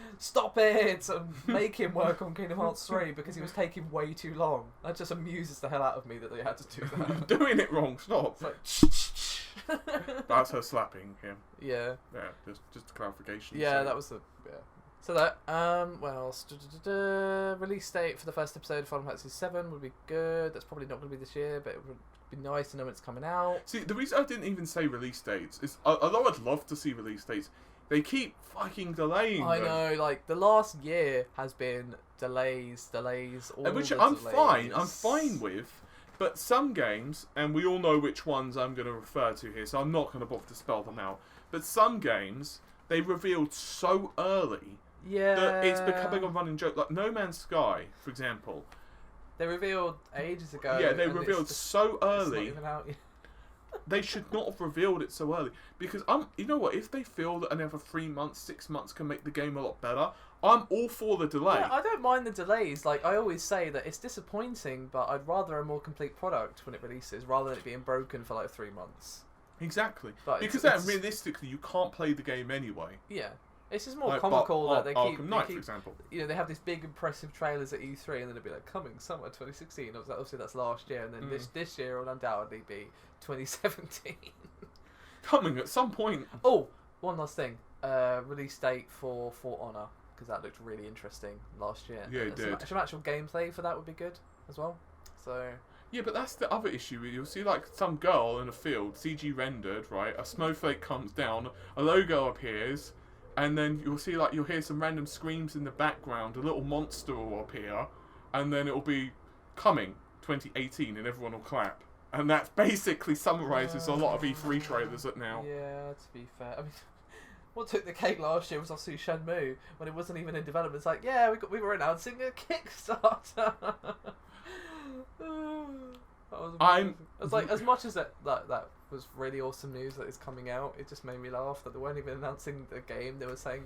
Speaker 2: and make him work on Kingdom Hearts 3 because he was taking way too long. That just amuses the hell out of me that they had to do that.
Speaker 1: You're doing it wrong, stop.
Speaker 2: It's like,
Speaker 1: That's her slapping him.
Speaker 2: Yeah.
Speaker 1: Yeah, just a clarification.
Speaker 2: Yeah, that was the... Yeah. So that, what else? Release date for the first episode of Final Fantasy VII would be good. That's probably not going to be this year, but it would be nice to know when it's coming out.
Speaker 1: See, the reason I didn't even say release dates is, although I'd love to see release dates, they keep fucking delaying them.
Speaker 2: I know, like, the last year has been delays,
Speaker 1: which I'm fine with, but some games, and we all know which ones I'm going to refer to here, so I'm not going to bother to spell them out, but some games, they revealed so early that it's becoming a running joke. Like No Man's Sky, for example.
Speaker 2: They revealed ages ago.
Speaker 1: Yeah, they revealed so early.
Speaker 2: It's not even out yet.
Speaker 1: They should not have revealed it so early. Because, you know what, if they feel that another 3 months, 6 months can make the game a lot better, I'm all for the delay.
Speaker 2: Yeah, I don't mind the delays. Like, I always say that it's disappointing, but I'd rather a more complete product when it releases, rather than it being broken for like 3 months.
Speaker 1: Exactly.
Speaker 2: But
Speaker 1: because then, realistically, you can't play the game anyway.
Speaker 2: Yeah. It's just more comical that they keep...
Speaker 1: Arkham Knight, for example.
Speaker 2: You know, they have these big, impressive trailers at E3, and then it'll be like, coming summer 2016. Obviously, that's last year, and then this year will undoubtedly be 2017.
Speaker 1: Coming at some point.
Speaker 2: Oh, one last thing. Release date for Honor, because that looked really interesting last year.
Speaker 1: Yeah, it did.
Speaker 2: Some actual gameplay for that would be good as well. So...
Speaker 1: Yeah, but that's the other issue. You'll see like some girl in a field, CG rendered, right? A snowflake comes down, a logo appears, and then you'll hear some random screams in the background. A little monster will appear, and then it'll be coming 2018, and everyone will clap. And that basically summarises a lot of E3 trailers at now.
Speaker 2: Yeah, to be fair, I mean, what took the cake last year was obviously Shenmue when it wasn't even in development. It's like, yeah, we were announcing a Kickstarter. It's like, as much as that was really awesome news that it's coming out, it just made me laugh that they weren't even announcing the game. They were saying,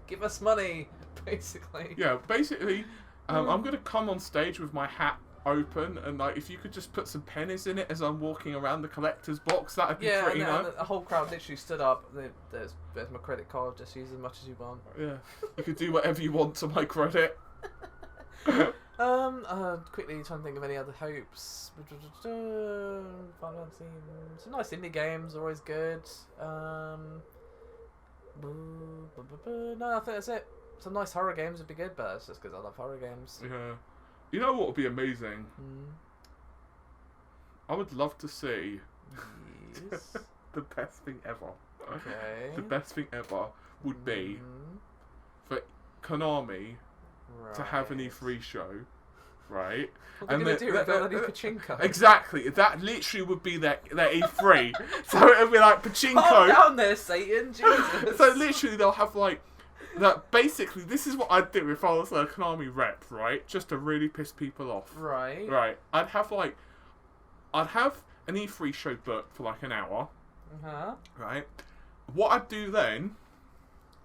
Speaker 2: give us money, basically.
Speaker 1: Yeah, basically, I'm going to come on stage with my hat open, and like, if you could just put some pennies in it as I'm walking around the collector's box, that'd be pretty nice. Yeah,
Speaker 2: the whole crowd literally stood up. There's my credit card, just use as much as you want.
Speaker 1: Yeah, you could do whatever you want to my credit.
Speaker 2: Quickly trying to think of any other hopes. Final Fantasy. Some nice indie games are always good. No, I think that's it. Some nice horror games would be good, but it's just because I love horror games.
Speaker 1: Yeah. You know what would be amazing? I would love to see the best thing ever.
Speaker 2: Okay.
Speaker 1: The best thing ever would be for Konami to have an E3 show, right?
Speaker 2: What are they going to do? Reveal any pachinko?
Speaker 1: Exactly. That literally would be their E3. So it would be like pachinko.
Speaker 2: Calm down there, Satan. Jesus.
Speaker 1: So literally they'll have like... That basically, this is what I'd do if I was a Konami rep, right? Just to really piss people off.
Speaker 2: Right.
Speaker 1: Right. I'd have an E3 show booked for like an hour. Right. What I'd do then...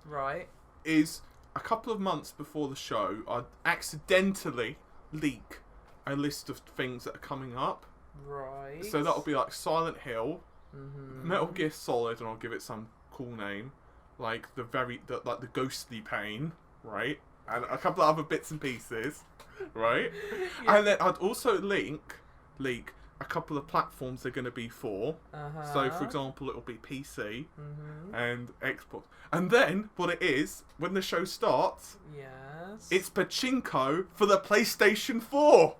Speaker 2: Right.
Speaker 1: ...is a couple of months before the show, I'd accidentally leak a list of things that are coming up.
Speaker 2: Right.
Speaker 1: So that'll be like Silent Hill, Metal Gear Solid, and I'll give it some cool name. Like the Ghostly Pain, right? And a couple of other bits and pieces, right? Yeah. And then I'd also leak a couple of platforms they're going to be for. So, for example, it'll be PC and Xbox. And then, what it is, when the show starts, it's pachinko for the PlayStation 4.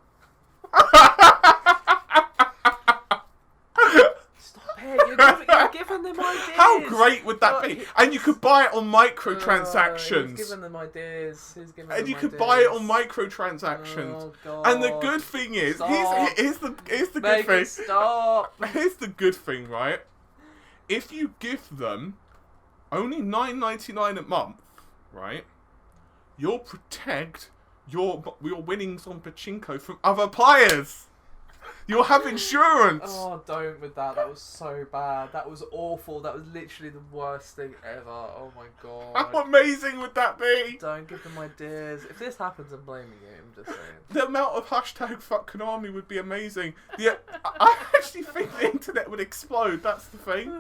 Speaker 2: You're giving them ideas.
Speaker 1: How great would that be? And you could buy it on microtransactions.
Speaker 2: He's giving them ideas.
Speaker 1: And you could buy it on microtransactions.
Speaker 2: Oh, God.
Speaker 1: And the good thing is, here's the good thing.
Speaker 2: Stop.
Speaker 1: Here's the good thing, right? If you give them only $9.99 a month, right? You'll protect your winnings on pachinko from other players. You'll have insurance.
Speaker 2: Oh, don't with that. That was so bad. That was awful. That was literally the worst thing ever. Oh my God.
Speaker 1: How amazing would that be?
Speaker 2: Don't give them ideas. If this happens, I'm blaming you. I'm just saying.
Speaker 1: The amount of hashtag fuck Konami would be amazing. Yeah, I actually think the internet would explode. That's the thing.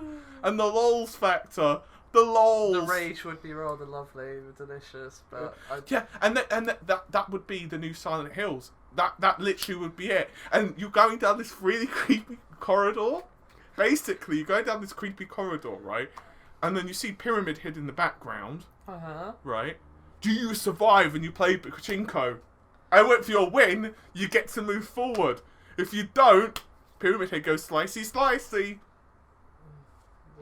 Speaker 1: And the lols factor. The lols.
Speaker 2: The rage would be rather lovely, delicious, but
Speaker 1: that would be the new Silent Hills. That literally would be it. And you're going down this really creepy corridor, basically, you go down this creepy corridor, right? And then you see Pyramid Head in the background. Right? Do you survive and you play pachinko? And if you win, you get to move forward. If you don't, Pyramid Head goes slicey slicey.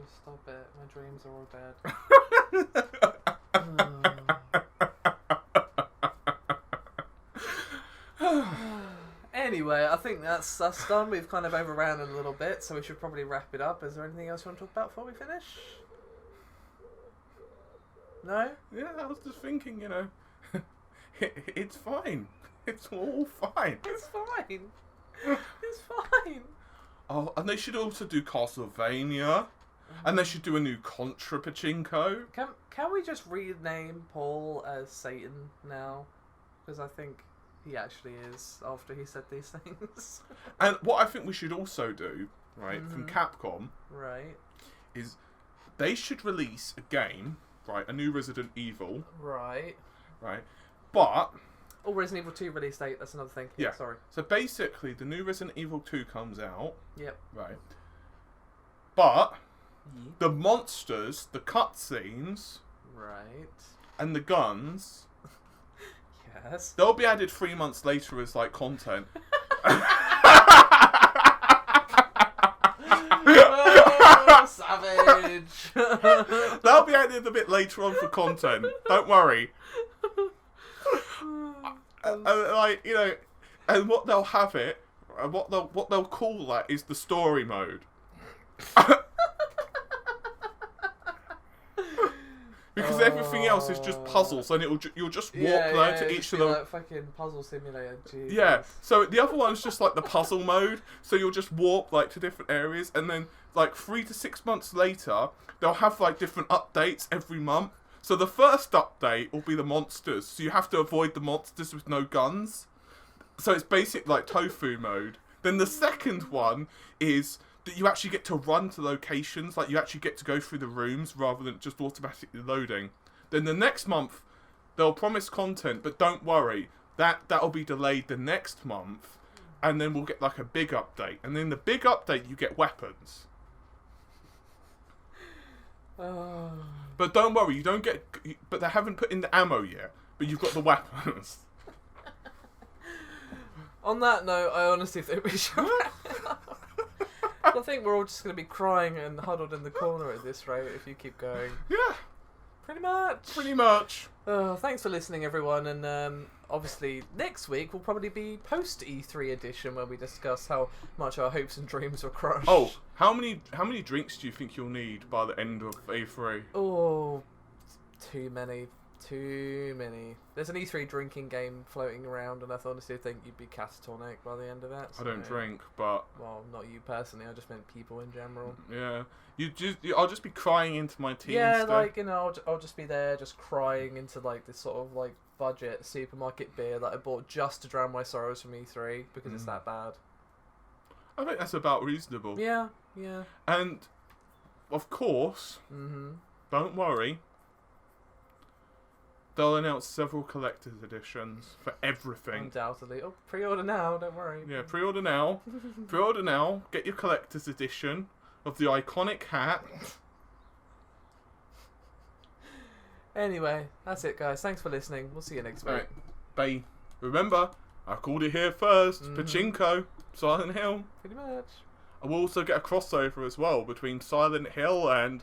Speaker 2: Stop it. My dreams are all dead. Anyway, I think that's us done. We've kind of overran it a little bit, so we should probably wrap it up. Is there anything else you want to talk about before we finish? No?
Speaker 1: Yeah, I was just thinking, you know, it's fine. It's all fine.
Speaker 2: It's fine. It's fine.
Speaker 1: Oh, and they should also do Castlevania. And they should do a new Contra Pachinko.
Speaker 2: Can we just rename Paul as Satan now? Because I think he actually is after he said these things.
Speaker 1: And what I think we should also do, right, from Capcom,
Speaker 2: right,
Speaker 1: is they should release a game, right, a new Resident Evil.
Speaker 2: Right.
Speaker 1: Right. But...
Speaker 2: Oh, Resident Evil 2 release date, that's another thing. Yeah, sorry.
Speaker 1: So basically, the new Resident Evil 2 comes out.
Speaker 2: Yep.
Speaker 1: Right. But... the monsters, the cutscenes,
Speaker 2: right,
Speaker 1: and the guns,
Speaker 2: yes,
Speaker 1: they'll be added 3 months later as like content.
Speaker 2: Oh, savage!
Speaker 1: They'll be added a bit later on for content. Don't worry. Like, you know, and what they'll have it, what they'll call that is the story mode. Because everything else is just puzzles, and you'll just walk to each of them.
Speaker 2: Like fucking puzzle simulator. Jesus.
Speaker 1: Yeah. So the other one's just like the puzzle mode. So you'll just walk like to different areas, and then like 3 to 6 months later, they'll have like different updates every month. So the first update will be the monsters. So you have to avoid the monsters with no guns. So it's basic like tofu mode. Then the second one is that you actually get to run to locations, like you actually get to go through the rooms rather than just automatically loading. Then the next month, they'll promise content, but don't worry, that'll be delayed the next month, and then we'll get like a big update. And then the big update, you get weapons. But don't worry, you don't get, but they haven't put in the ammo yet, but you've got the weapons.
Speaker 2: On that note, I honestly think we should... I think we're all just going to be crying and huddled in the corner at this rate if you keep going.
Speaker 1: Yeah.
Speaker 2: Pretty much.
Speaker 1: Pretty much.
Speaker 2: Thanks for listening, everyone. And obviously, next week will probably be post-E3 edition where we discuss how much our hopes and dreams were crushed.
Speaker 1: Oh, how many drinks do you think you'll need by the end of E3?
Speaker 2: Oh, too many. Too many. There's an E3 drinking game floating around, and I honestly think you'd be catatonic by the end of it. So.
Speaker 1: I don't drink, but...
Speaker 2: Well, not you personally, I just meant people in general.
Speaker 1: Yeah. I'll just be crying into my tea.
Speaker 2: Yeah, like, you know, I'll just be there just crying into, like, this sort of, like, budget supermarket beer that I bought just to drown my sorrows from E3, because it's that bad.
Speaker 1: I think that's about reasonable.
Speaker 2: Yeah, yeah.
Speaker 1: And, of course, don't worry, they'll announce several collector's editions for everything.
Speaker 2: Undoubtedly. Oh, pre-order now, don't worry.
Speaker 1: Yeah, pre-order now. Pre-order now. Get your collector's edition of the iconic hat.
Speaker 2: Anyway, that's it, guys. Thanks for listening. We'll see you next week.
Speaker 1: Right. Bye. Remember, I called it here first. Pachinko, Silent Hill.
Speaker 2: Pretty much.
Speaker 1: I will also get a crossover as well between Silent Hill and